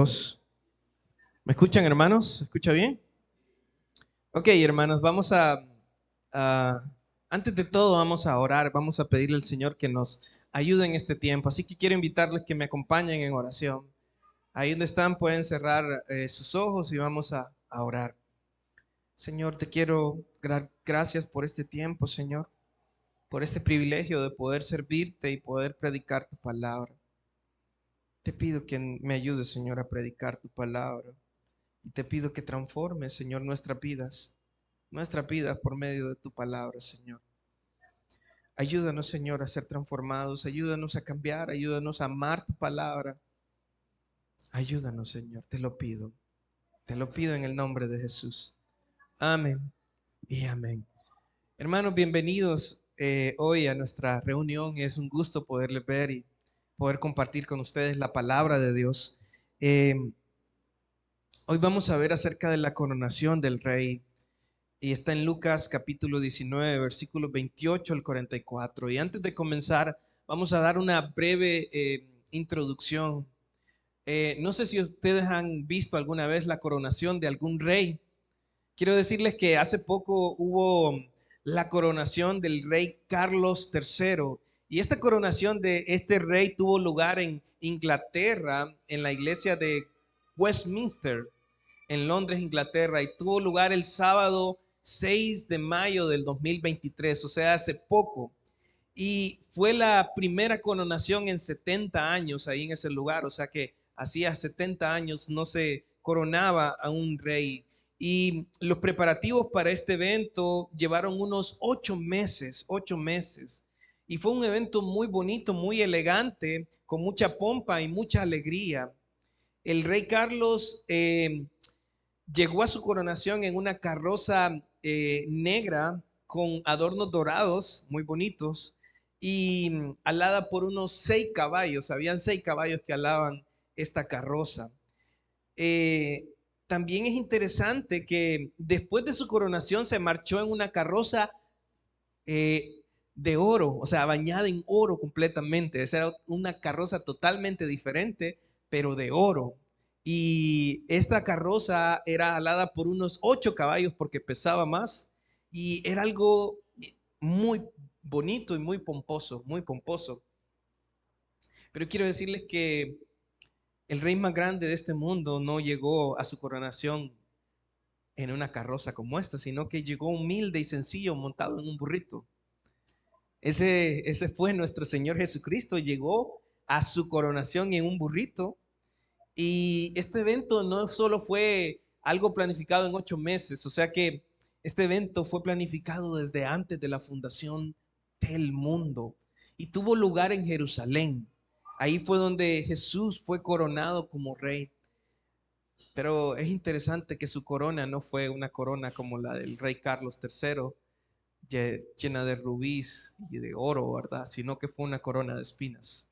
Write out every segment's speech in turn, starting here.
2. ¿Me escuchan, hermanos? ¿Se escucha bien? Ok, hermanos, a- antes de todo vamos a orar, vamos a pedirle al Señor que nos ayude en este tiempo. Así que quiero invitarles que me acompañen en oración. Ahí donde están pueden cerrar sus ojos y vamos a orar. Señor, te quiero dar gracias por este tiempo, Señor, por este privilegio de poder servirte y poder predicar tu palabra. Te pido que me ayudes, Señor, a predicar tu palabra. Y te pido que transformes, Señor, nuestras vidas por medio de tu palabra, Señor. Ayúdanos, Señor, a ser transformados, ayúdanos a cambiar, ayúdanos a amar tu palabra. Ayúdanos, Señor, te lo pido en el nombre de Jesús. Amén y amén. Hermanos, bienvenidos hoy a nuestra reunión. Es un gusto poderles ver y poder compartir con ustedes la palabra de Dios. Eh, Hoy vamos a ver acerca de la coronación del rey. Y está en Lucas capítulo 19, versículos 28 al 44. Y antes de comenzar, vamos a dar una breve introducción. No sé si ustedes han visto alguna vez la coronación de algún rey. Quiero decirles que hace poco hubo la coronación del rey Carlos III. Y esta coronación de este rey tuvo lugar en Inglaterra, en la iglesia de Westminster, en Londres, Inglaterra, y tuvo lugar el sábado 6 de mayo del 2023, o sea, hace poco. Y fue la primera coronación en 70 años ahí en ese lugar, o sea que hacía 70 años no se coronaba a un rey. Y los preparativos para este evento llevaron unos 8 meses, 8 meses. Y fue un evento muy bonito, muy elegante, con mucha pompa y mucha alegría. El rey Carlos llegó a su coronación en una carroza negra con adornos dorados, muy bonitos, y alada por unos 6 caballos. Habían 6 caballos que alaban esta carroza. Eh, También es interesante que después de su coronación se marchó en una carroza eh, de oro, o sea, bañada en oro completamente. Esa era una carroza totalmente diferente, pero de oro. Y esta carroza era alada por unos 8 caballos porque pesaba más y era algo muy bonito y muy pomposo, muy pomposo. Pero quiero decirles que el rey más grande de este mundo no llegó a su coronación en una carroza como esta, sino que llegó humilde y sencillo montado en un burrito. Ese fue nuestro Señor Jesucristo. Llegó a su coronación en un burrito. Y este evento no solo fue algo planificado en 8 meses, o sea que este evento fue planificado desde antes de la fundación del mundo y tuvo lugar en Jerusalén. Ahí fue donde Jesús fue coronado como rey. Pero es interesante que su corona no fue una corona como la del rey Carlos III, llena de rubíes y de oro, ¿verdad? Sino que fue una corona de espinas.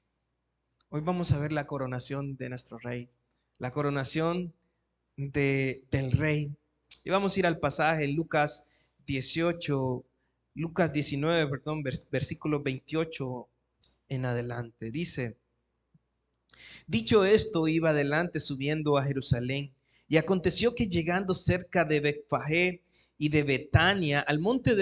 Hoy vamos a ver la coronación de nuestro rey, la coronación del rey. Y vamos a ir al pasaje, Lucas 18, Lucas 19, perdón, versículo 28 en adelante. Dice: dicho esto, iba adelante subiendo a Jerusalén. Y aconteció que llegando cerca de Betfagé y de Betania, al monte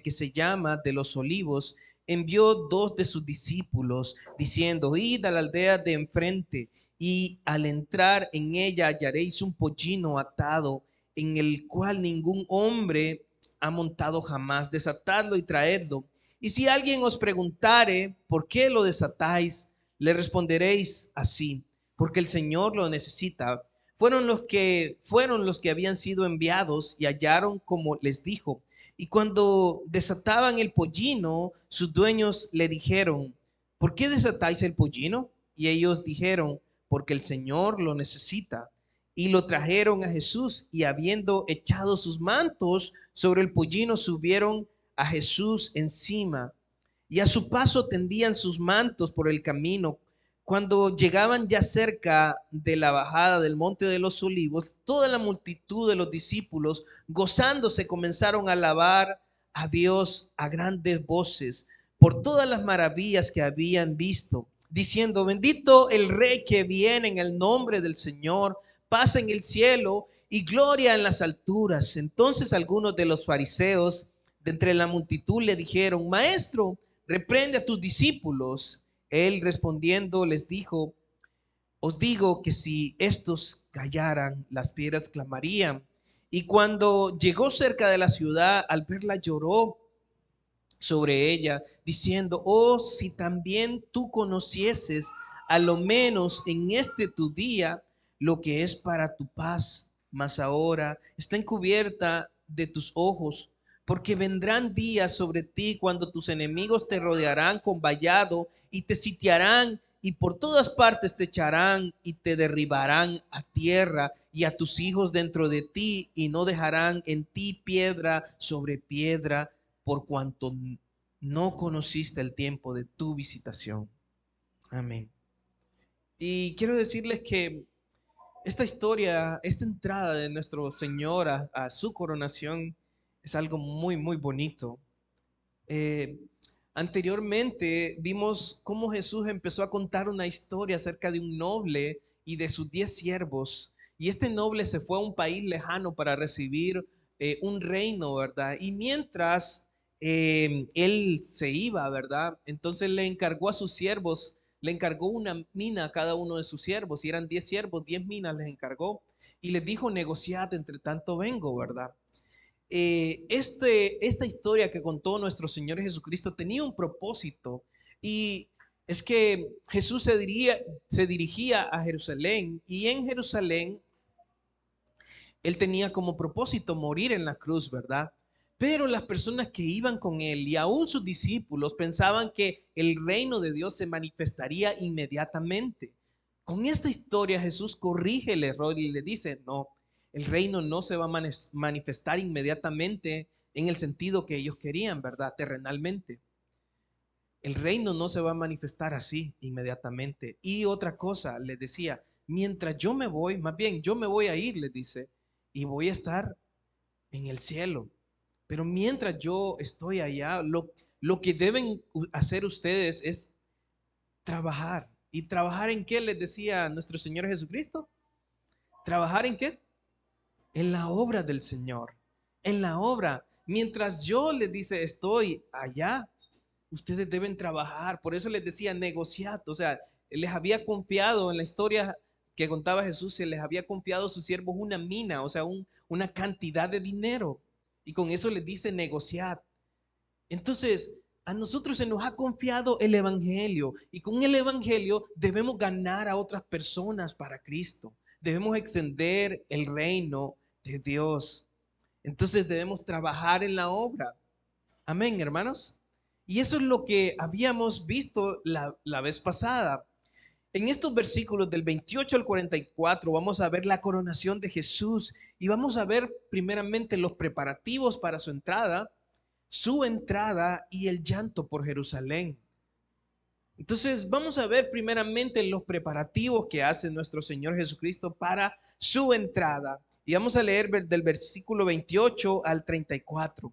que se llama de los Olivos, envió 2 de sus discípulos, diciendo: id a la aldea de enfrente, y al entrar en ella hallaréis un pollino atado, en el cual ningún hombre ha montado jamás. Desatadlo y traedlo. Y si alguien os preguntare por qué lo desatáis, le responderéis así: porque el Señor lo necesita. Fueron los que habían sido enviados y hallaron como les dijo. Y cuando desataban el pollino, sus dueños le dijeron: ¿por qué desatáis el pollino? Y ellos dijeron: porque el Señor lo necesita. Y lo trajeron a Jesús, y habiendo echado sus mantos sobre el pollino, subieron a Jesús encima, y a su paso tendían sus mantos por el camino. Cuando llegaban ya cerca de la bajada del monte de los olivos, toda la multitud de los discípulos, gozándose, comenzaron a alabar a Dios a grandes voces por todas las maravillas que habían visto, diciendo: bendito el Rey que viene en el nombre del Señor, paz en el cielo y gloria en las alturas. Entonces algunos de los fariseos de entre la multitud le dijeron: Maestro, reprende a tus discípulos. Él respondiendo les dijo: os digo que si estos callaran, las piedras clamarían. Y cuando llegó cerca de la ciudad, al verla lloró sobre ella, diciendo: oh, si también tú conocieses, a lo menos en este tu día, lo que es para tu paz, mas ahora está encubierta de tus ojos, porque vendrán días sobre ti cuando tus enemigos te rodearán con vallado y te sitiarán y por todas partes te echarán y te derribarán a tierra y a tus hijos dentro de ti, y no dejarán en ti piedra sobre piedra, por cuanto no conociste el tiempo de tu visitación. Amén. Y quiero decirles que esta historia, esta entrada de nuestro Señor a su coronación es algo muy, muy bonito. Eh, Anteriormente vimos cómo Jesús empezó a contar una historia acerca de un noble y de sus 10 siervos. Y este noble se fue a un país lejano para recibir un reino, ¿verdad? Y mientras él se iba, ¿verdad? Entonces le encargó a sus siervos, le encargó una mina a cada uno de sus siervos. Y eran 10 siervos, 10 minas les encargó. Y les dijo: negociad, entre tanto vengo, ¿verdad? Esta historia que contó nuestro Señor Jesucristo tenía un propósito, y es que Jesús se dirigía a Jerusalén, y en Jerusalén él tenía como propósito morir en la cruz, ¿verdad? Pero las personas que iban con él y aún sus discípulos pensaban que el reino de Dios se manifestaría inmediatamente. Con esta historia Jesús corrige el error y le dice: no, el reino no se va a manifestar inmediatamente en el sentido que ellos querían, ¿verdad? Terrenalmente. El reino no se va a manifestar así inmediatamente. Y otra cosa, les decía: mientras yo me voy, más bien yo me voy a ir, les dice, y voy a estar en el cielo. Pero mientras yo estoy allá, lo que deben hacer ustedes es trabajar. ¿Y trabajar en qué? Les decía nuestro Señor Jesucristo. ¿Trabajar en qué? En la obra del Señor. En la obra. Mientras yo les dice estoy allá, ustedes deben trabajar. Por eso les decía negociar. O sea, les había confiado en la historia que contaba Jesús, se les había confiado a sus siervos una mina, o sea, una cantidad de dinero. Y con eso les dice negociar. Entonces, a nosotros se nos ha confiado el Evangelio, y con el Evangelio debemos ganar a otras personas para Cristo. Debemos extender el reino de Dios. Entonces debemos trabajar en la obra. Amén, hermanos. Y eso es lo que habíamos visto la vez pasada. En estos versículos del 28 al 44 vamos a ver la coronación de Jesús, y vamos a ver primeramente los preparativos para su entrada y el llanto por Jerusalén. Entonces vamos a ver primeramente los preparativos que hace nuestro Señor Jesucristo para su entrada. Y vamos a leer del versículo 28 al 34.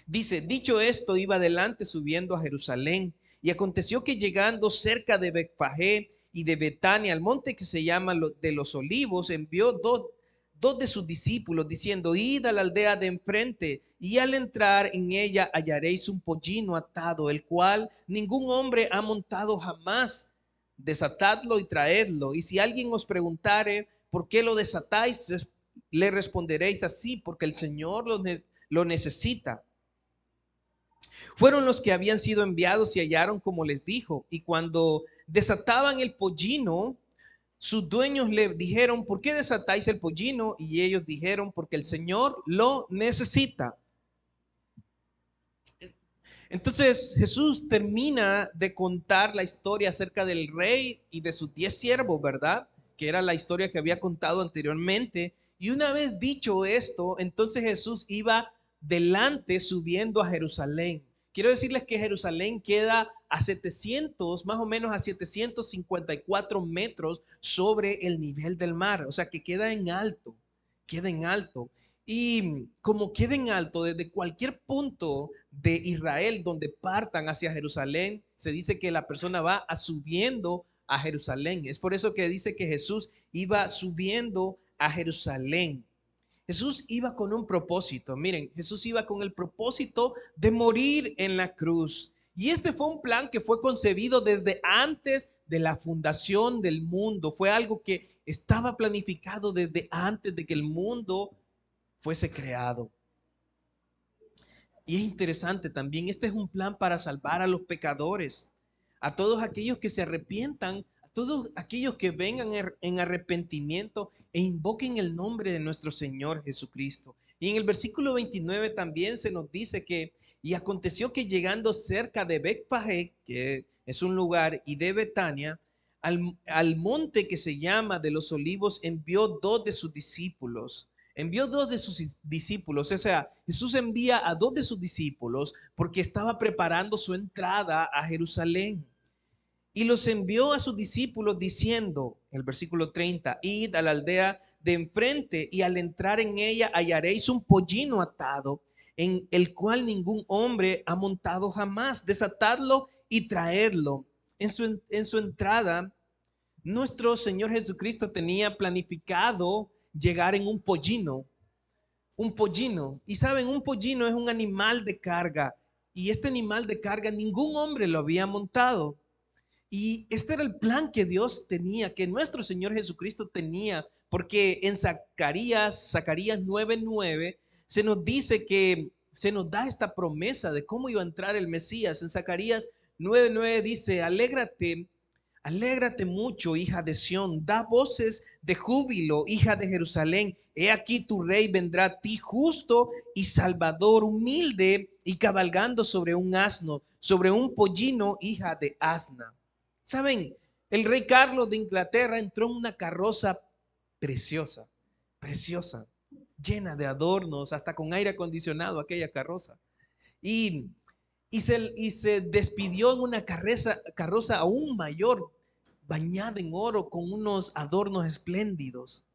Dice: dicho esto, iba adelante subiendo a Jerusalén, y aconteció que llegando cerca de Betfagé y de Betania, al monte que se llama de los Olivos, envió dos de sus discípulos, diciendo: id a la aldea de enfrente, y al entrar en ella hallaréis un pollino atado, el cual ningún hombre ha montado jamás. Desatadlo y traedlo. Y si alguien os preguntare: ¿por qué lo desatáis?, le responderéis así: porque el Señor lo necesita. Fueron los que habían sido enviados y hallaron como les dijo. Y cuando desataban el pollino, sus dueños le dijeron: ¿por qué desatáis el pollino? Y ellos dijeron: porque el Señor lo necesita. Entonces Jesús termina de contar la historia acerca del rey y de sus 10 siervos, ¿verdad? Que era la historia que había contado anteriormente. Y una vez dicho esto, entonces Jesús iba delante subiendo a Jerusalén. Quiero decirles que Jerusalén queda a 700, más o menos a 754 metros sobre el nivel del mar. O sea que queda en alto, queda en alto. Y como queda en alto, desde cualquier punto de Israel donde partan hacia Jerusalén, se dice que la persona va subiendo a Jerusalén. Es por eso que dice que Jesús iba subiendo a Jerusalén. Jesús iba con un propósito. Miren, Jesús iba con el propósito de morir en la cruz. Y este fue un plan que fue concebido desde antes de la fundación del mundo. Fue algo que estaba planificado desde antes de que el mundo fuese creado. Y es interesante también, este es un plan para salvar a los pecadores, a todos aquellos que se arrepientan, a todos aquellos que vengan en arrepentimiento e invoquen el nombre de nuestro Señor Jesucristo. Y en el versículo 29 también se nos dice que, y aconteció que llegando cerca de Betfagé, que es un lugar, y de Betania, al monte que se llama de los Olivos, envió dos de sus discípulos. Envió dos de sus discípulos, o sea, Jesús envía a dos de sus discípulos porque estaba preparando su entrada a Jerusalén. Y los envió a sus discípulos diciendo, el versículo 30, id a la aldea de enfrente y al entrar en ella hallaréis un pollino atado, en el cual ningún hombre ha montado jamás. Desatadlo y traedlo. En su entrada, nuestro Señor Jesucristo tenía planificado llegar en un pollino. Un pollino. Y saben, un pollino es un animal de carga. Y este animal de carga ningún hombre lo había montado. Y este era el plan que Dios tenía, que nuestro Señor Jesucristo tenía, porque en Zacarías 9:9 se nos dice que se nos da esta promesa de cómo iba a entrar el Mesías. En Zacarías 9:9 dice, alégrate, alégrate mucho, hija de Sión, da voces de júbilo, hija de Jerusalén. He aquí tu rey vendrá a ti justo y salvador, humilde y cabalgando sobre un asno, sobre un pollino, hija de asna. ¿Saben? El rey Carlos de Inglaterra entró en una carroza preciosa, preciosa, llena de adornos, hasta con aire acondicionado aquella carroza. Y, y se despidió en una carroza aún mayor, bañada en oro, con unos adornos espléndidos.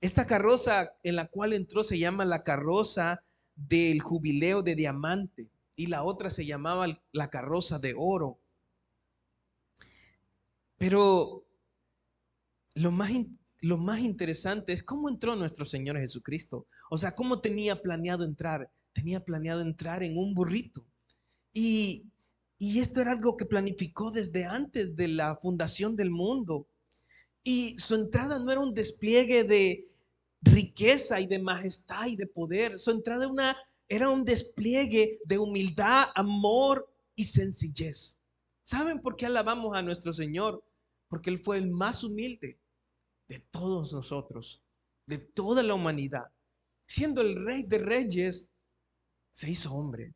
Esta carroza en la cual entró se llama la carroza del jubileo de diamante y la otra se llamaba la carroza de oro. Pero lo más interesante es cómo entró nuestro Señor Jesucristo. O sea, cómo tenía planeado entrar. Tenía planeado entrar en un burrito. Y, y esto era algo que planificó desde antes de la fundación del mundo. Y su entrada no era un despliegue de riqueza y de majestad y de poder. Su entrada era un despliegue de humildad, amor y sencillez. ¿Saben por qué alabamos a nuestro Señor? Porque Él fue el más humilde de todos nosotros, de toda la humanidad. Siendo el Rey de Reyes, se hizo hombre.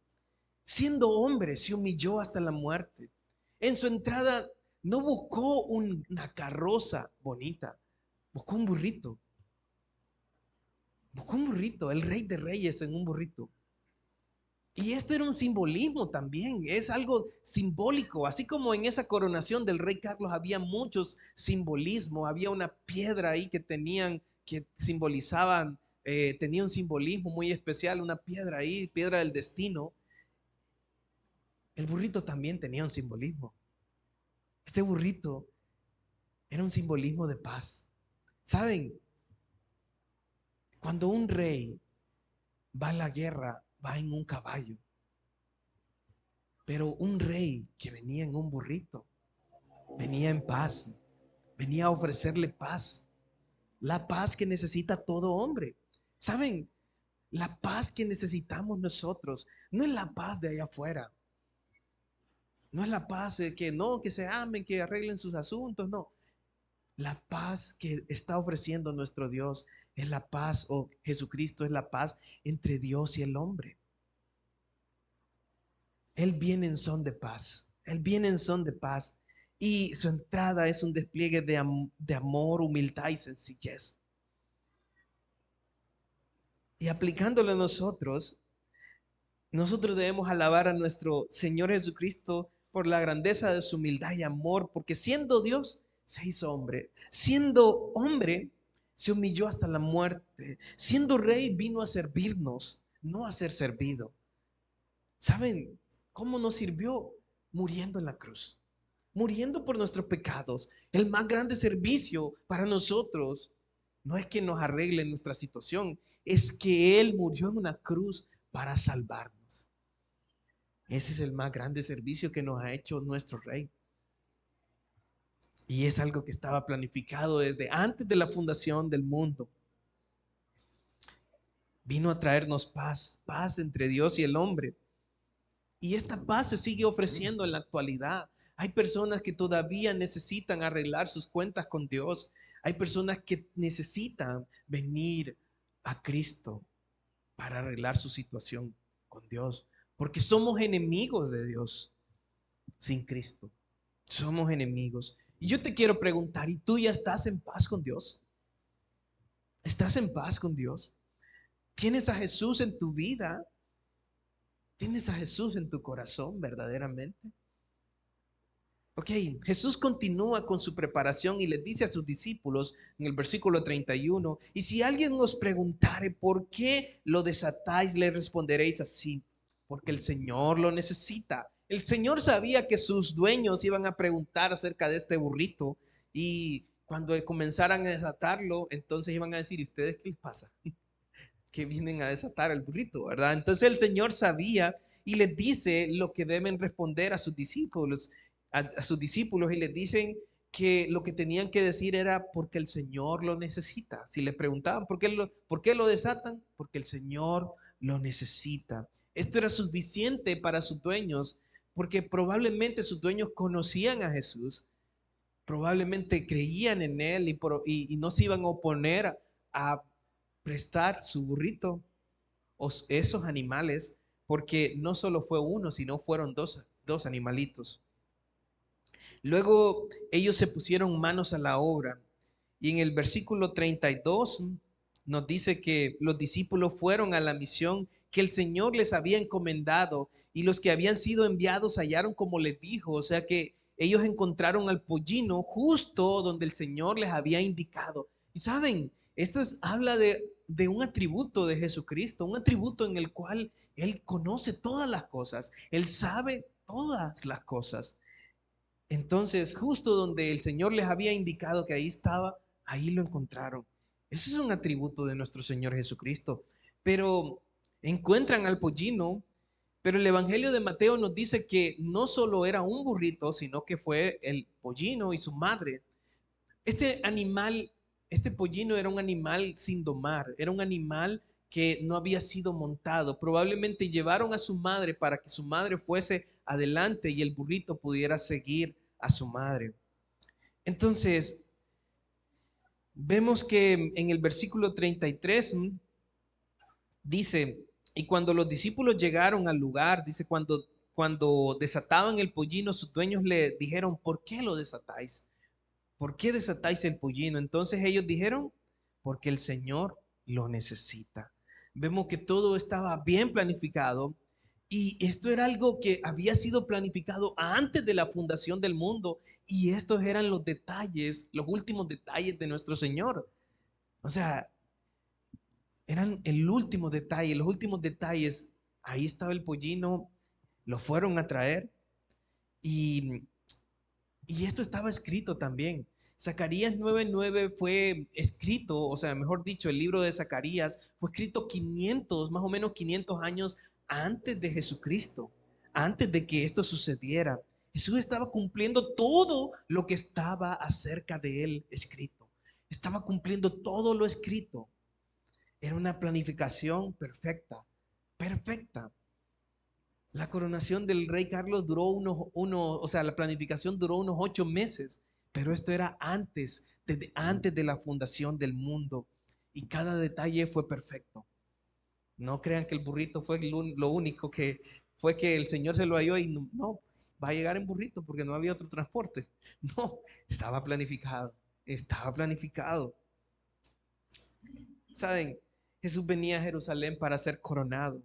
Siendo hombre, se humilló hasta la muerte. En su entrada no buscó una carroza bonita, buscó un burrito. Buscó un burrito, el Rey de Reyes en un burrito. Y esto era un simbolismo también, es algo simbólico, así como en esa coronación del rey Carlos había muchos simbolismos, había una piedra ahí que simbolizaban, tenía un simbolismo muy especial, una piedra ahí, piedra del destino. El burrito también tenía un simbolismo. Este burrito era un simbolismo de paz. ¿Saben? Cuando un rey va a la guerra, va en un caballo. Pero un rey que venía en un burrito, venía en paz, venía a ofrecerle paz, la paz que necesita todo hombre. ¿Saben? La paz que necesitamos nosotros no es la paz de allá afuera. No es la paz de que no, que se amen, que arreglen sus asuntos, no. La paz que está ofreciendo nuestro Dios es la paz, o Jesucristo es la paz entre Dios y el hombre. Él viene en son de paz. Él viene en son de paz. Y su entrada es un despliegue de amor, humildad y sencillez. Y aplicándolo a nosotros debemos alabar a nuestro Señor Jesucristo por la grandeza de su humildad y amor, porque siendo Dios, se hizo hombre. Siendo hombre, se humilló hasta la muerte. Siendo rey, vino a servirnos, no a ser servido. ¿Saben cómo nos sirvió? muriendo en la cruz, muriendo por nuestros pecados. El más grande servicio para nosotros no es que nos arregle nuestra situación, es que Él murió en una cruz para salvarnos. Ese es el más grande servicio que nos ha hecho nuestro Rey. Y es algo que estaba planificado desde antes de la fundación del mundo. Vino a traernos paz, paz entre Dios y el hombre. Y esta paz se sigue ofreciendo en la actualidad. Hay personas que todavía necesitan arreglar sus cuentas con Dios. Hay personas que necesitan venir a Cristo para arreglar su situación con Dios. Porque somos enemigos de Dios sin Cristo. Somos enemigos. Y yo te quiero preguntar, ¿y tú ya estás en paz con Dios? ¿Estás en paz con Dios? ¿Tienes a Jesús en tu vida? ¿Tienes a Jesús en tu corazón verdaderamente? Ok, Jesús continúa con su preparación y les dice a sus discípulos en el versículo 31, y si alguien os preguntare por qué lo desatáis, le responderéis así, porque el Señor lo necesita. El Señor sabía que sus dueños iban a preguntar acerca de este burrito y cuando comenzaran a desatarlo, entonces iban a decir, ¿y ustedes qué les pasa? Que vienen a desatar el burrito, ¿verdad? Entonces el Señor sabía y les dice lo que deben responder a sus discípulos, a sus discípulos y les dicen que lo que tenían que decir era porque el Señor lo necesita. Si les preguntaban por qué lo desatan, porque el Señor lo necesita. Esto era suficiente para sus dueños, porque probablemente sus dueños conocían a Jesús, probablemente creían en él y no se iban a oponer a prestar su burrito o esos animales, porque no solo fue uno, sino fueron dos animalitos. Luego ellos se pusieron manos a la obra y en el versículo 32 nos dice que los discípulos fueron a la misión que el Señor les había encomendado y los que habían sido enviados hallaron como les dijo, o sea que ellos encontraron al pollino justo donde el Señor les había indicado. Y saben, habla de un atributo de Jesucristo, un atributo en el cual Él conoce todas las cosas, Él sabe todas las cosas. Entonces, justo donde el Señor les había indicado que ahí estaba, ahí lo encontraron. Ese es un atributo de nuestro Señor Jesucristo. Pero encuentran al pollino, pero el Evangelio de Mateo nos dice que no solo era un burrito, sino que fue el pollino y su madre. Este animal, este pollino era un animal sin domar, era un animal que no había sido montado. Probablemente llevaron a su madre para que su madre fuese adelante y el burrito pudiera seguir a su madre. Entonces, vemos que en el versículo 33 dice, y cuando los discípulos llegaron al lugar, dice, cuando desataban el pollino, sus dueños le dijeron, ¿por qué lo desatáis? ¿Por qué desatáis el pollino? Entonces ellos dijeron, porque el Señor lo necesita. Vemos que todo estaba bien planificado y esto era algo que había sido planificado antes de la fundación del mundo y estos eran los detalles, los últimos detalles de nuestro Señor. O sea, eran el último detalle, los últimos detalles. Ahí estaba el pollino, lo fueron a traer y esto estaba escrito también. Zacarías 9:9 fue escrito, o sea, mejor dicho, el libro de Zacarías fue escrito 500, más o menos 500 años antes de Jesucristo, antes de que esto sucediera. Jesús estaba cumpliendo todo lo que estaba acerca de él escrito. Estaba cumpliendo todo lo escrito. Era una planificación perfecta, perfecta. La coronación del rey Carlos duró o sea, la planificación duró unos 8 meses, pero esto era antes, desde antes de la fundación del mundo. Y cada detalle fue perfecto. No crean que el burrito fue lo único que fue que el Señor se lo halló y no, va a llegar en burrito porque no había otro transporte. No, estaba planificado, estaba planificado. Saben, Jesús venía a Jerusalén para ser coronado.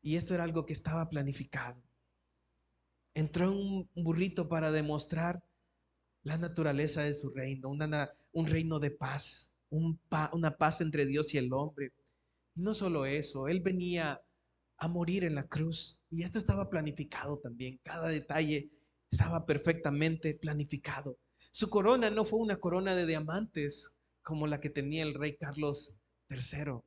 Y esto era algo que estaba planificado. Entró un burrito para demostrar la naturaleza de su reino, un reino de paz, una paz entre Dios y el hombre. Y no solo eso, Él venía a morir en la cruz. Y esto estaba planificado también. Cada detalle estaba perfectamente planificado. Su corona no fue una corona de diamantes como la que tenía el rey Carlos III.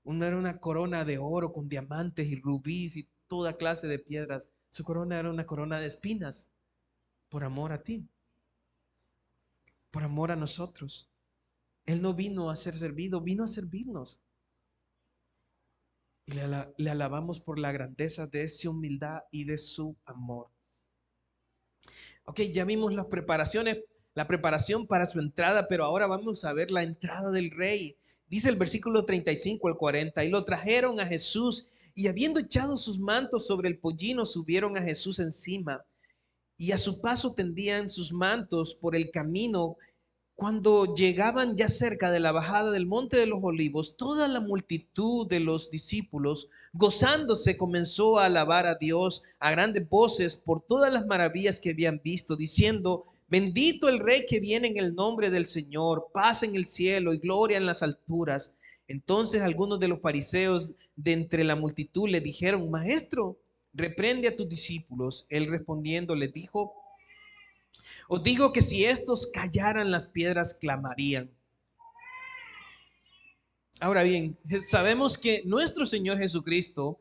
No era una corona de oro con diamantes y rubíes y toda clase de piedras. Su corona era una corona de espinas por amor a ti, por amor a nosotros. Él no vino a ser servido, vino a servirnos. Y le alabamos por la grandeza de su humildad y de su amor. Ok, ya vimos las preparaciones, la preparación para su entrada, pero ahora vamos a ver la entrada del rey. Dice el versículo 35 al 40, y lo trajeron a Jesús, y habiendo echado sus mantos sobre el pollino, subieron a Jesús encima, y a su paso tendían sus mantos por el camino. Cuando llegaban ya cerca de la bajada del Monte de los Olivos, toda la multitud de los discípulos, gozándose, comenzó a alabar a Dios a grandes voces por todas las maravillas que habían visto, diciendo: bendito el Rey que viene en el nombre del Señor, paz en el cielo y gloria en las alturas. Entonces algunos de los fariseos de entre la multitud le dijeron: Maestro, reprende a tus discípulos. Él respondiendo les dijo: os digo que si estos callaran, las piedras clamarían. Ahora bien, sabemos que nuestro Señor Jesucristo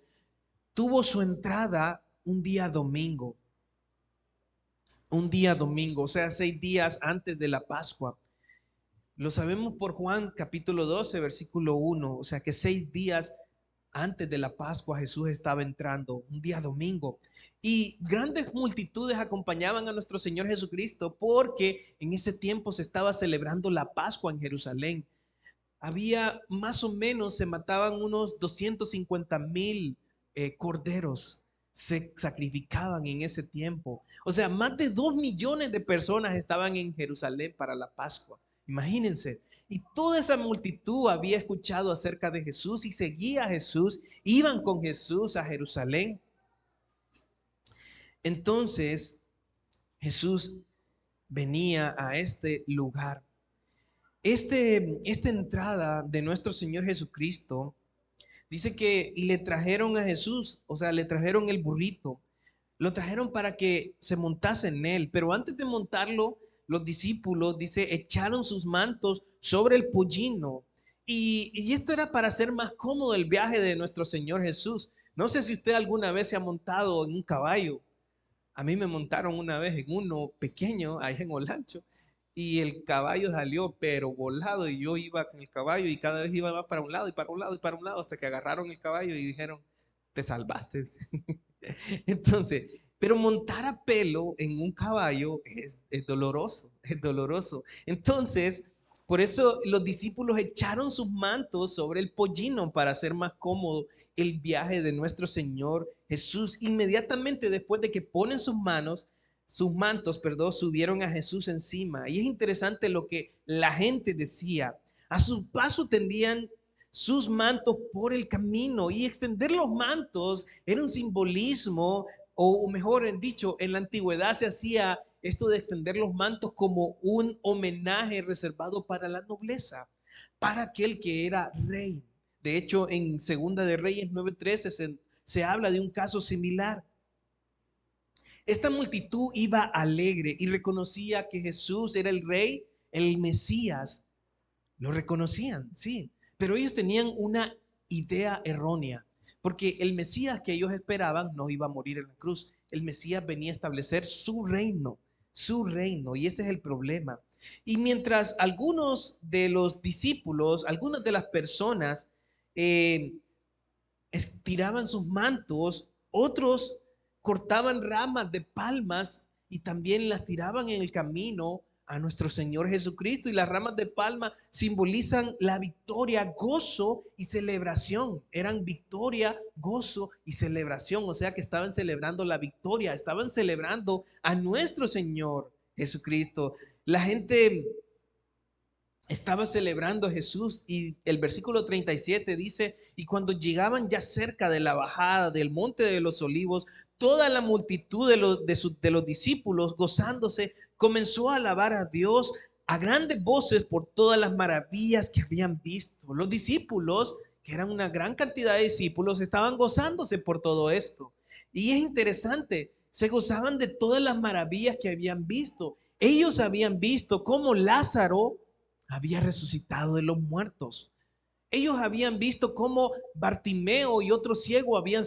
tuvo su entrada un día domingo, o sea, 6 días antes de la Pascua. Lo sabemos por Juan capítulo 12, versículo 1, o sea que 6 días antes de la Pascua Jesús estaba entrando, un día domingo. Y grandes multitudes acompañaban a nuestro Señor Jesucristo porque en ese tiempo se estaba celebrando la Pascua en Jerusalén. Había más o menos, se mataban unos 250,000 corderos, se sacrificaban en ese tiempo. O sea, más de 2 millones de personas estaban en Jerusalén para la Pascua. Imagínense. Y toda esa multitud había escuchado acerca de Jesús y seguía a Jesús, iban con Jesús a Jerusalén. Entonces, Jesús venía a este lugar. Esta entrada de nuestro Señor Jesucristo dice que le trajeron a Jesús, o sea, le trajeron el burrito, lo trajeron para que se montase en él, pero antes de montarlo, los discípulos, dice, echaron sus mantos sobre el pollino, y esto era para hacer más cómodo el viaje de nuestro Señor Jesús. No sé si usted alguna vez se ha montado en un caballo. A mí me montaron una vez en uno pequeño, ahí en Olancho, y el caballo salió pero volado, y yo iba con el caballo y cada vez iba más para un lado y para un lado y para un lado, hasta que agarraron el caballo y dijeron: te salvaste. Entonces, pero montar a pelo en un caballo es doloroso, es doloroso. Entonces, por eso los discípulos echaron sus mantos sobre el pollino para hacer más cómodo el viaje de nuestro Señor Jesús. Inmediatamente después de que ponen sus mantos, perdón, subieron a Jesús encima. Y es interesante lo que la gente decía. A su paso tendían sus mantos por el camino, y extender los mantos era un simbolismo, o mejor dicho, en la antigüedad se hacía esto de extender los mantos como un homenaje reservado para la nobleza, para aquel que era rey. De hecho, en Segunda de Reyes 9:13 se habla de un caso similar. Esta multitud iba alegre y reconocía que Jesús era el rey, el Mesías. Lo reconocían, sí, pero ellos tenían una idea errónea, porque el Mesías que ellos esperaban no iba a morir en la cruz. El Mesías venía a establecer su reino, y ese es el problema. Y mientras algunos de los discípulos, algunas de las personas eh, estiraban sus mantos, otros cortaban ramas de palmas y también las tiraban en el camino a nuestro Señor Jesucristo. Y las ramas de palma simbolizan la victoria, gozo y celebración. Eran victoria, gozo y celebración. O sea que estaban celebrando la victoria, estaban celebrando a nuestro Señor Jesucristo. La gente estaba celebrando a Jesús, y el versículo 37 dice: y cuando llegaban ya cerca de la bajada del Monte de los Olivos, toda la multitud de los discípulos, gozándose, comenzó a alabar a Dios a grandes voces por todas las maravillas que habían visto. Los discípulos que eran una gran cantidad de discípulos, estaban gozándose por todo esto. Y es interesante, se gozaban de todas las maravillas que habían visto. Ellos habían visto cómo Lázaro había resucitado de los muertos. Ellos habían visto cómo Bartimeo y otro ciego habían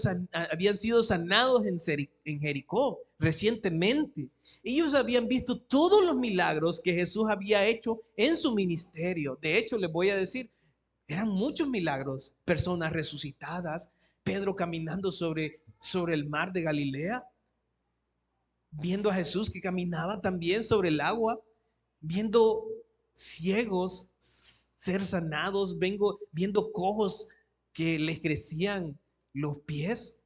sido sanados en Jericó recientemente. Ellos habían visto todos los milagros que Jesús había hecho en su ministerio. De hecho, les voy a decir, eran muchos milagros. Personas resucitadas, Pedro caminando sobre el mar de Galilea, viendo a Jesús que caminaba también sobre el agua, viendo ciegos ser sanados, viendo cojos que les crecían los pies,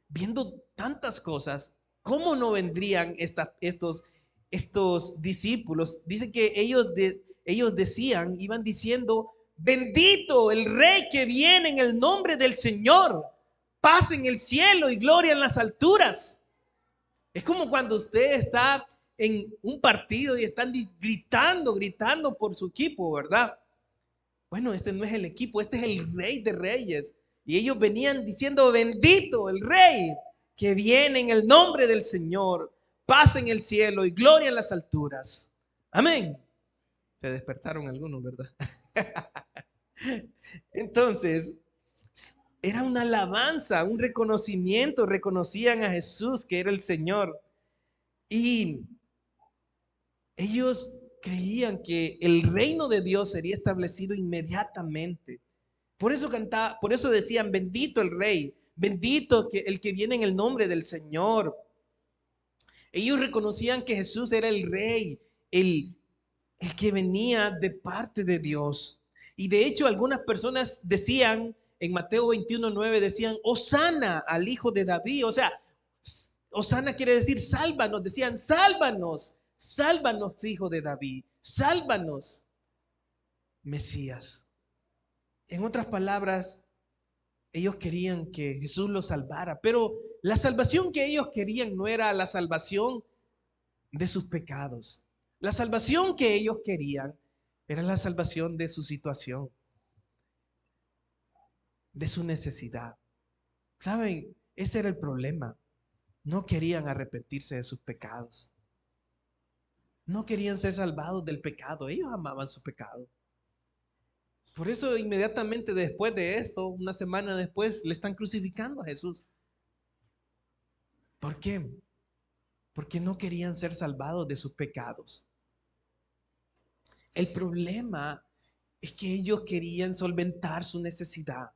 viendo tantas cosas. ¿Cómo no vendrían estos discípulos? Dice que ellos decían, iban diciendo: bendito el Rey que viene en el nombre del Señor, paz en el cielo y gloria en las alturas. Es como cuando usted está en un partido y están gritando por su equipo, ¿verdad? Bueno, este no es el equipo, este es el Rey de Reyes. Y ellos venían diciendo: bendito el Rey que viene en el nombre del Señor, paz en el cielo y gloria en las alturas. Amén. Se despertaron algunos, ¿verdad? Entonces, era una alabanza, un reconocimiento. Reconocían a Jesús que era el Señor. Y ellos creían que el reino de Dios sería establecido inmediatamente. Por eso decían: bendito el Rey, bendito el que viene en el nombre del Señor. Ellos reconocían que Jesús era el Rey, el que venía de parte de Dios. Y de hecho, algunas personas decían, en Mateo 21:9, decían: Hosana al Hijo de David. O sea, Hosana quiere decir sálvanos. Decían: sálvanos, sálvanos, Hijo de David, sálvanos, Mesías. En otras palabras, ellos querían que Jesús los salvara, pero la salvación que ellos querían no era la salvación de sus pecados. La salvación que ellos querían era la salvación de su situación, de su necesidad. ¿Saben? Ese era el problema. No querían arrepentirse de sus pecados. No querían ser salvados del pecado. Ellos amaban su pecado. Por eso inmediatamente después de esto, una semana después, le están crucificando a Jesús. ¿Por qué? Porque no querían ser salvados de sus pecados. El problema es que ellos querían solventar su necesidad.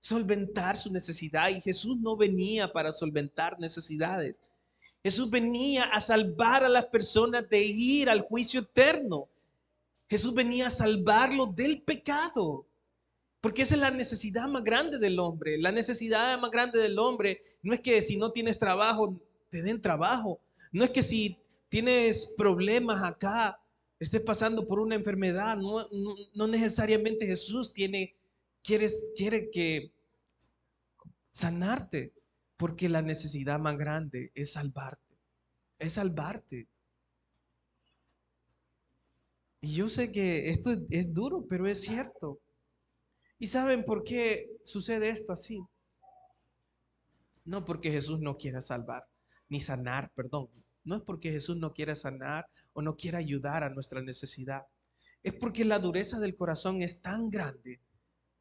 Solventar su necesidad. Y Jesús no venía para solventar necesidades. Jesús venía a salvar a las personas de ir al juicio eterno. Jesús venía a salvarlos del pecado. Porque esa es la necesidad más grande del hombre. La necesidad más grande del hombre no es que si no tienes trabajo, te den trabajo. No es que si tienes problemas acá, estés pasando por una enfermedad. No necesariamente Jesús quiere que sanarte. Porque la necesidad más grande es salvarte. Es salvarte. Y yo sé que esto es duro, pero es cierto. ¿Y saben por qué sucede esto así? No porque Jesús no quiera salvar, ni sanar, perdón. No es porque Jesús no quiera sanar o no quiera ayudar a nuestra necesidad. Es porque la dureza del corazón es tan grande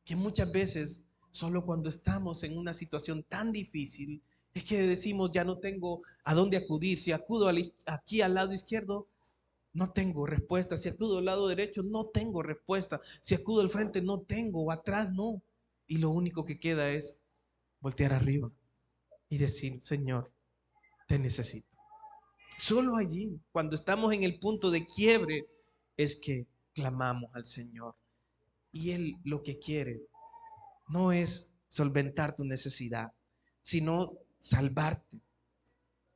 que muchas veces, solo cuando estamos en una situación tan difícil, es que decimos: ya no tengo a dónde acudir. Si acudo aquí al lado izquierdo, no tengo respuesta. Si acudo al lado derecho, no tengo respuesta. Si acudo al frente, no tengo. O atrás, no. Y lo único que queda es voltear arriba y decir: Señor, te necesito. Solo allí, cuando estamos en el punto de quiebre, es que clamamos al Señor. Y Él lo que quiere no es solventar tu necesidad, sino salvarte.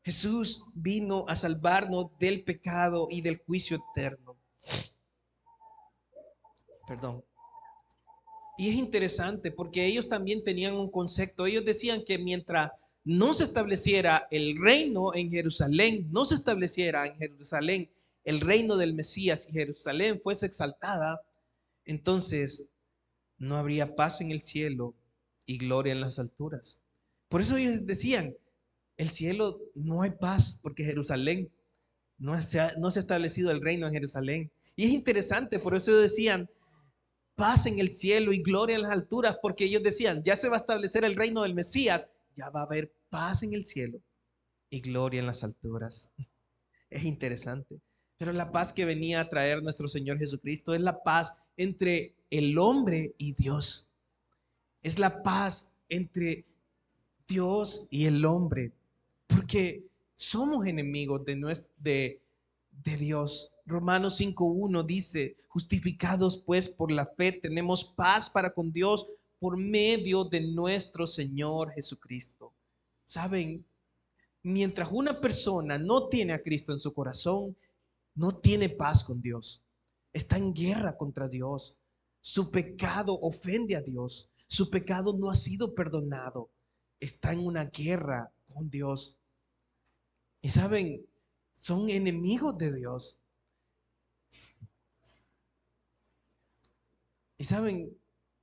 Jesús vino a salvarnos del pecado y del juicio eterno. Perdón. Y es interesante porque ellos también tenían un concepto. Ellos decían que mientras no se estableciera el reino en Jerusalén, no se estableciera en Jerusalén el reino del Mesías y Jerusalén fuese exaltada, entonces no habría paz en el cielo y gloria en las alturas. Por eso ellos decían, el cielo no hay paz porque Jerusalén no se ha establecido el reino en Jerusalén. Y es interesante, por eso decían paz en el cielo y gloria en las alturas, porque ellos decían, ya se va a establecer el reino del Mesías, ya va a haber paz en el cielo y gloria en las alturas. Es interesante. Pero la paz que venía a traer nuestro Señor Jesucristo es la paz entre el hombre y Dios. Es la paz entre Dios y el hombre, porque somos enemigos de Dios. Romanos 5:1 dice, justificados pues por la fe, tenemos paz para con Dios por medio de nuestro Señor Jesucristo. ¿Saben? Mientras una persona no tiene a Cristo en su corazón, no tiene paz con Dios. Está en guerra contra Dios. Su pecado ofende a Dios. Su pecado no ha sido perdonado. Está en una guerra con Dios. Y saben, son enemigos de Dios. Y saben,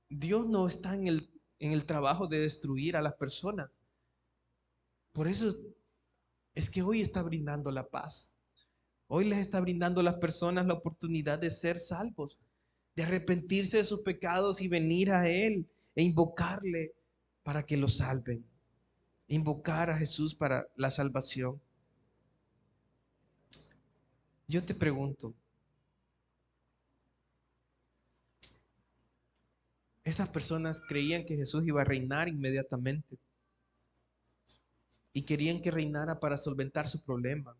Dios no está en el trabajo de destruir a las personas. Por eso es que hoy está brindando la paz. Hoy les está brindando a las personas la oportunidad de ser salvos, de arrepentirse de sus pecados y venir a Él e invocarle para que los salven. Invocar a Jesús para la salvación. Yo te pregunto, estas personas creían que Jesús iba a reinar inmediatamente y querían que reinara para solventar su problema,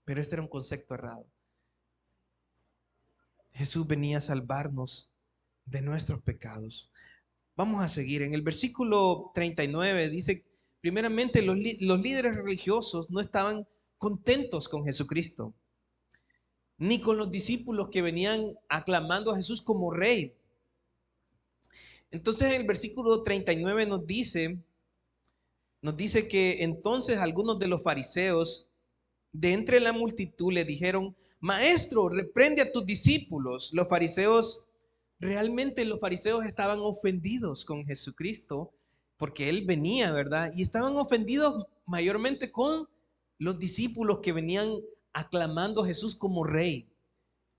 pero este era un concepto errado. Jesús venía a salvarnos de nuestros pecados. Vamos a seguir. En el versículo 39 dice, primeramente los líderes religiosos no estaban contentos con Jesucristo, ni con los discípulos que venían aclamando a Jesús como rey. Entonces el versículo 39 nos dice que entonces algunos de los fariseos de entre la multitud le dijeron, Maestro, reprende a tus discípulos. Los fariseos estaban ofendidos con Jesucristo porque Él venía, ¿verdad? Y estaban ofendidos mayormente con los discípulos que venían aclamando a Jesús como rey.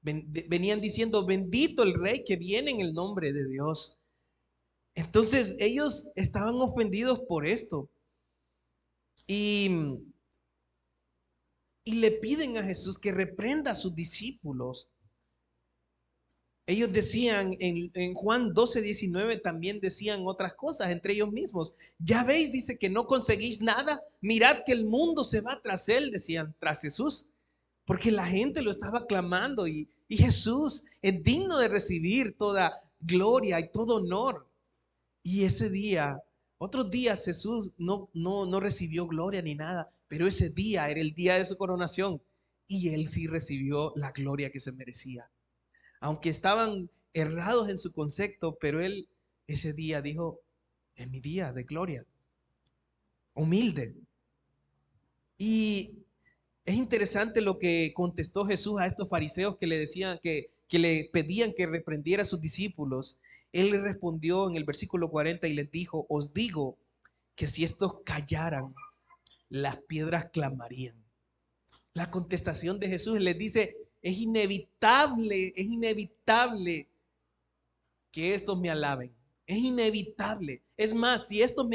Venían diciendo, bendito el rey que viene en el nombre de Dios. Entonces ellos estaban ofendidos por esto. Y le piden a Jesús que reprenda a sus discípulos. Ellos decían en Juan 12:19 también decían otras cosas entre ellos mismos. Ya veis, dice que no conseguís nada. Mirad que el mundo se va tras él, decían, tras Jesús. Porque la gente lo estaba clamando y Jesús es digno de recibir toda gloria y todo honor. Y ese día, otros días Jesús no recibió gloria ni nada, pero ese día era el día de su coronación y él sí recibió la gloria que se merecía. Aunque estaban errados en su concepto, pero él ese día dijo, es mi día de gloria, humilde. Y es interesante lo que contestó Jesús a estos fariseos que le decían que le pedían que reprendiera a sus discípulos. Él le respondió en el versículo 40 y les dijo, os digo que si estos callaran, las piedras clamarían. La contestación de Jesús les dice, es inevitable que estos me alaben. Es inevitable. Es más, si estos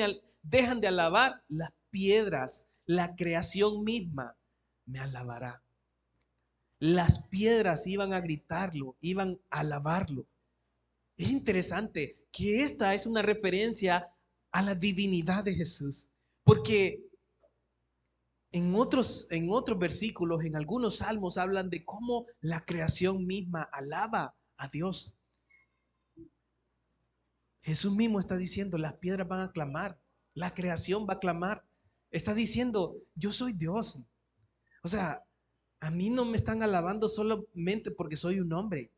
dejan de alabar, las piedras, la creación misma, me alabará. Las piedras iban a gritarlo, iban a alabarlo. Es interesante que esta es una referencia a la divinidad de Jesús, porque en otros versículos, en algunos salmos, hablan de cómo la creación misma alaba a Dios. Jesús mismo está diciendo, las piedras van a clamar, la creación va a clamar. Está diciendo, yo soy Dios. O sea, a mí no me están alabando solamente porque soy un hombre,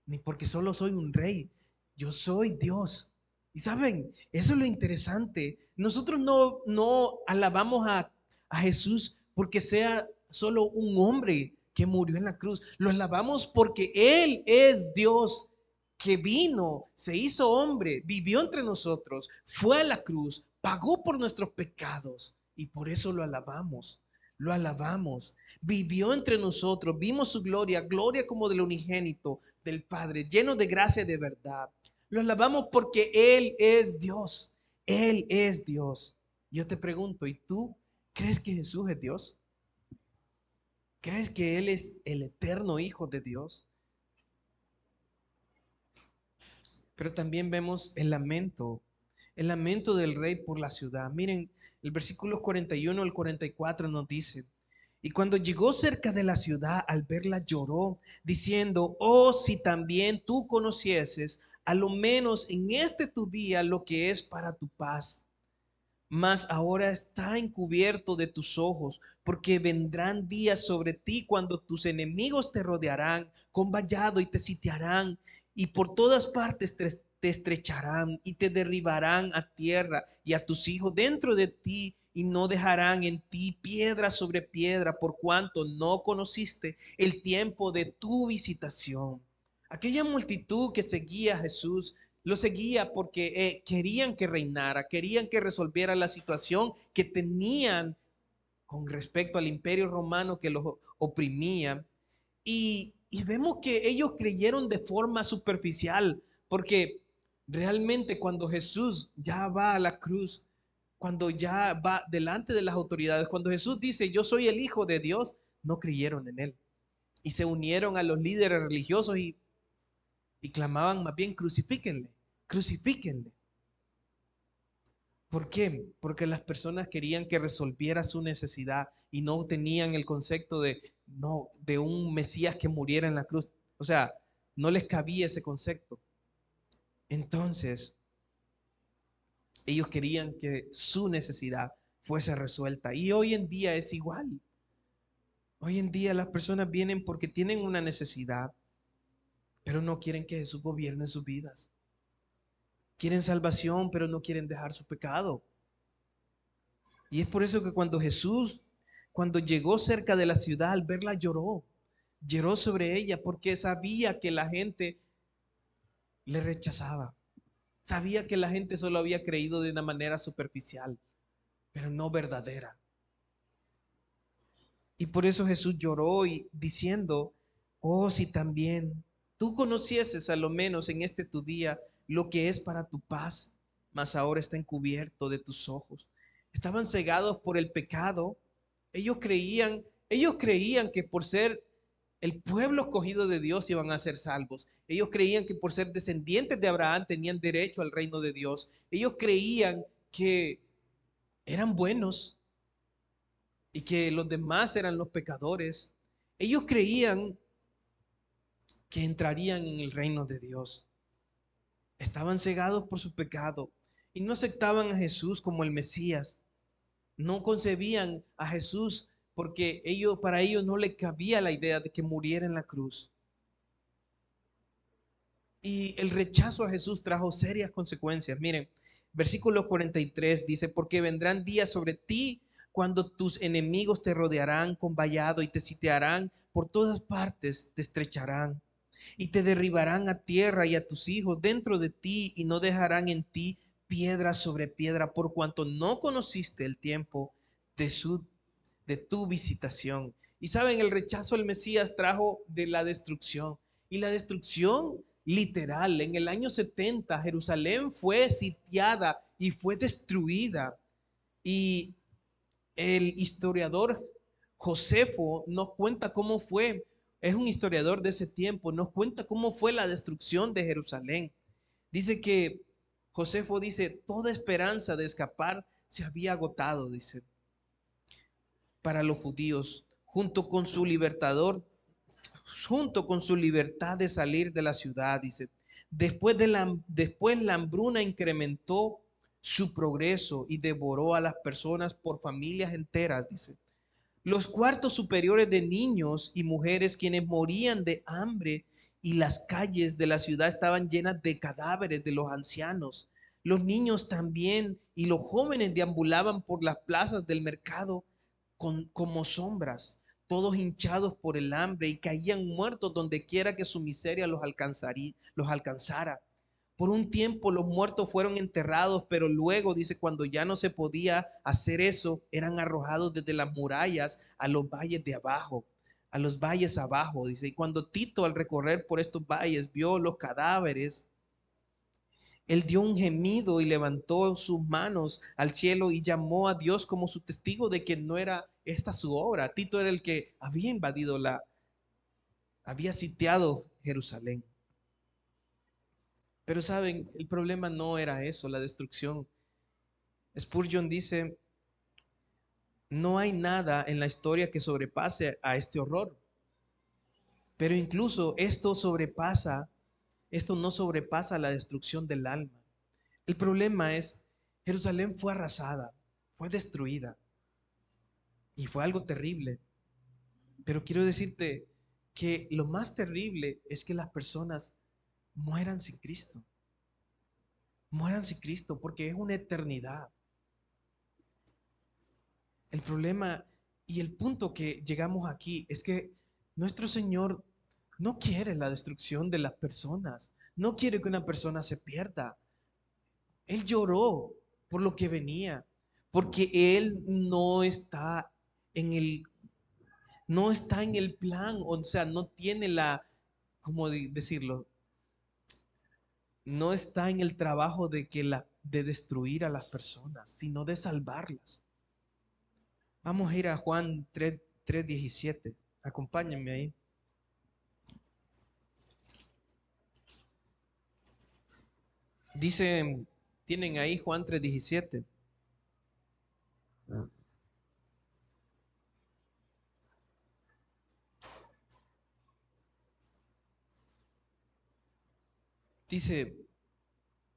ni porque solo soy un rey. Yo soy Dios. Y saben, eso es lo interesante. Nosotros no alabamos a Jesús porque sea solo un hombre que murió en la cruz. Lo alabamos porque Él es Dios que vino, se hizo hombre, vivió entre nosotros, fue a la cruz, pagó por nuestros pecados y por eso lo alabamos. Lo alabamos. Vivió entre nosotros, vimos su gloria, gloria como del unigénito del Padre, lleno de gracia y de verdad. Lo alabamos porque Él es Dios. Él es Dios. Yo te pregunto, ¿y tú crees que Jesús es Dios? ¿Crees que Él es el eterno Hijo de Dios? Pero también vemos el lamento del rey por la ciudad. Miren, el versículo 41 al 44 nos dice, y cuando llegó cerca de la ciudad, al verla lloró, diciendo, oh, si también tú conocieses, a lo menos en este tu día, lo que es para tu paz. Mas ahora está encubierto de tus ojos, porque vendrán días sobre ti cuando tus enemigos te rodearán con vallado y te sitiarán, y por todas partes te estrecharán y te derribarán a tierra y a tus hijos dentro de ti, y no dejarán en ti piedra sobre piedra, por cuanto no conociste el tiempo de tu visitación. Aquella multitud que seguía a Jesús lo seguía porque querían que reinara, querían que resolviera la situación que tenían con respecto al imperio romano que los oprimía. Y vemos que ellos creyeron de forma superficial, porque realmente cuando Jesús ya va a la cruz, cuando ya va delante de las autoridades, cuando Jesús dice, yo soy el Hijo de Dios, no creyeron en él. Y se unieron a los líderes religiosos y clamaban más bien, crucifíquenle, crucifíquenle. ¿Por qué? Porque las personas querían que resolviera su necesidad y no tenían el concepto de, no, de un Mesías que muriera en la cruz. O sea, no les cabía ese concepto. Entonces, ellos querían que su necesidad fuese resuelta. Y hoy en día es igual. Hoy en día las personas vienen porque tienen una necesidad, pero no quieren que Jesús gobierne sus vidas. Quieren salvación, pero no quieren dejar su pecado. Y es por eso que cuando Jesús, cuando llegó cerca de la ciudad, al verla lloró, lloró sobre ella porque sabía que la gente le rechazaba. Sabía que la gente solo había creído de una manera superficial, pero no verdadera. Y por eso Jesús lloró y diciendo, oh, si también tú conocieses a lo menos en este tu día lo que es para tu paz, mas ahora está encubierto de tus ojos. Estaban cegados por el pecado. Ellos creían que por ser el pueblo escogido de Dios iban a ser salvos. Ellos creían que por ser descendientes de Abraham tenían derecho al reino de Dios. Ellos creían que eran buenos y que los demás eran los pecadores. Ellos creían que entrarían en el reino de Dios. Estaban cegados por su pecado y no aceptaban a Jesús como el Mesías. No concebían a Jesús porque para ellos no le cabía la idea de que muriera en la cruz. Y el rechazo a Jesús trajo serias consecuencias. Miren, versículo 43 dice, porque vendrán días sobre ti cuando tus enemigos te rodearán con vallado y te sitiarán por todas partes, te estrecharán y te derribarán a tierra y a tus hijos dentro de ti y no dejarán en ti piedra sobre piedra por cuanto no conociste el tiempo de de tu visitación. Y saben, el rechazo al Mesías trajo de la destrucción. Y la destrucción literal, en el año 70 Jerusalén fue sitiada y fue destruida. Y el historiador Josefo nos cuenta cómo fue, es un historiador de ese tiempo, nos cuenta cómo fue la destrucción de Jerusalén. Dice que Josefo dice, toda esperanza de escapar se había agotado, dice, para los judíos, junto con su libertad de salir de la ciudad, dice. Después la hambruna incrementó su progreso y devoró a las personas por familias enteras, dice. Los cuartos superiores de niños y mujeres quienes morían de hambre y las calles de la ciudad estaban llenas de cadáveres de los ancianos. Los niños también y los jóvenes deambulaban por las plazas del mercado como sombras. todos hinchados por el hambre y caían muertos donde quiera que su miseria los alcanzara. Por un tiempo los muertos fueron enterrados, pero luego, dice, cuando ya no se podía hacer eso, eran arrojados desde las murallas a los valles de abajo, a los valles abajo, dice. Y cuando Tito, al recorrer por estos valles, vio los cadáveres, él dio un gemido y levantó sus manos al cielo y llamó a Dios como su testigo de que no era esta su obra. Tito era el que había había sitiado Jerusalén. Pero saben, el problema no era eso, la destrucción. Spurgeon dice, no hay nada en la historia que sobrepase a este horror. Pero incluso esto no sobrepasa la destrucción del alma. El problema es, Jerusalén fue arrasada, fue destruida y fue algo terrible. Pero quiero decirte que lo más terrible es que las personas mueran sin Cristo. Mueran sin Cristo porque es una eternidad. El problema y el punto que llegamos aquí es que nuestro Señor no quiere la destrucción de las personas, no quiere que una persona se pierda. Él lloró por lo que venía, porque Él no está en el plan, o sea, no tiene ¿cómo decirlo? No está en el trabajo de destruir a las personas, sino de salvarlas. Vamos a ir a Juan 3:17. Acompáñenme ahí. Dice, tienen ahí Juan 3:17. Dice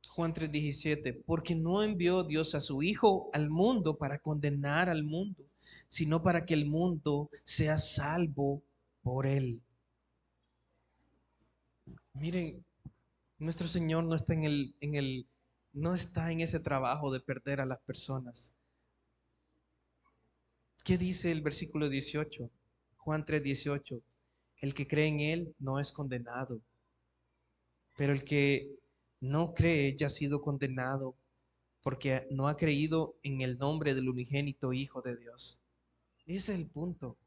Juan 3:17, porque no envió Dios a su Hijo al mundo para condenar al mundo, sino para que el mundo sea salvo por él. Miren, nuestro Señor no está no está en ese trabajo de perder a las personas. ¿Qué dice el versículo 18? Juan 3:18. El que cree en Él no es condenado, pero el que no cree ya ha sido condenado porque no ha creído en el nombre del unigénito Hijo de Dios. Ese es el punto.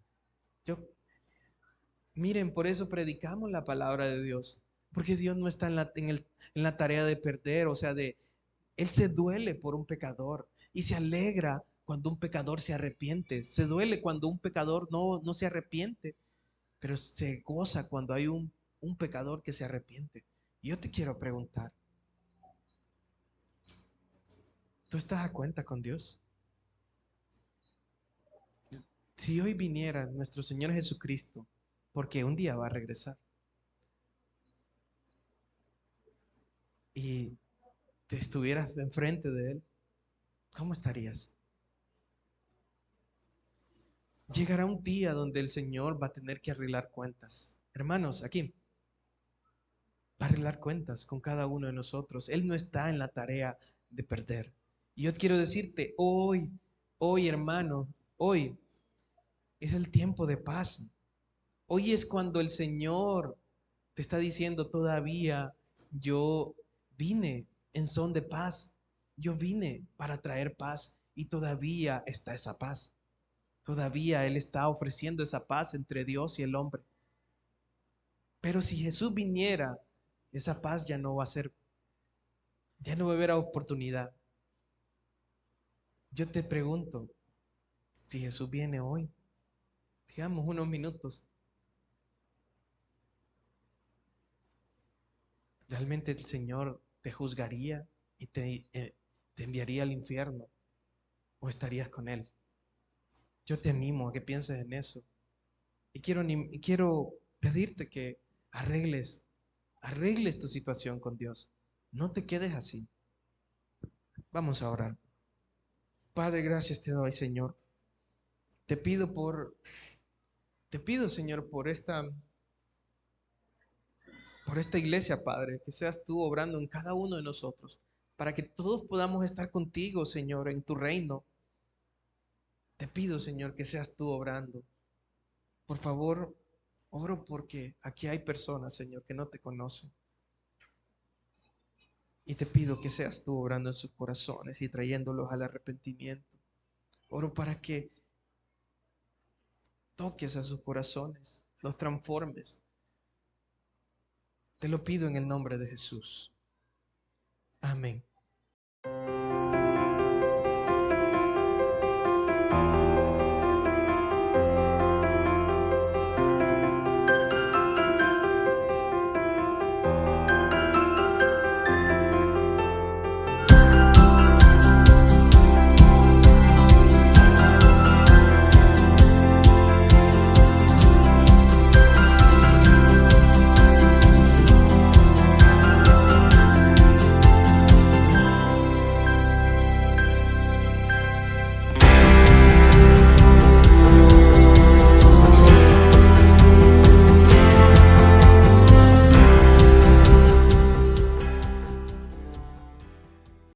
Yo, miren, por eso predicamos la palabra de Dios, porque Dios no está en la tarea de perder, o sea, Él se duele por un pecador y se alegra cuando un pecador se arrepiente, se duele cuando un pecador no se arrepiente, pero se goza cuando hay un pecador que se arrepiente. Y yo te quiero preguntar, ¿tú estás a cuenta con Dios? Si hoy viniera nuestro Señor Jesucristo, porque un día va a regresar, y te estuvieras enfrente de Él, ¿cómo estarías? Llegará un día donde el Señor va a tener que arreglar cuentas. Hermanos, aquí va a arreglar cuentas con cada uno de nosotros. Él no está en la tarea de perder. Y yo quiero decirte, hoy hermano, hoy es el tiempo de paz. Hoy es cuando el Señor te está diciendo todavía, yo vine en son de paz. Yo vine para traer paz y todavía está esa paz. Todavía Él está ofreciendo esa paz entre Dios y el hombre. Pero si Jesús viniera, esa paz ya no va a haber oportunidad. Yo te pregunto, si Jesús viene hoy, digamos unos minutos, ¿realmente el Señor te juzgaría y te enviaría al infierno? ¿O estarías con Él? Yo te animo a que pienses en eso. Y quiero pedirte que arregles tu situación con Dios. No te quedes así. Vamos a orar. Padre, gracias te doy, Señor. Te pido te pido, Señor, por esta iglesia, Padre, que seas tú obrando en cada uno de nosotros, para que todos podamos estar contigo, Señor, en tu reino. Te pido, Señor, que seas tú obrando. Por favor, oro porque aquí hay personas, Señor, que no te conocen. Y te pido que seas tú obrando en sus corazones y trayéndolos al arrepentimiento. Oro para que toques a sus corazones, los transformes. Te lo pido en el nombre de Jesús. Amén.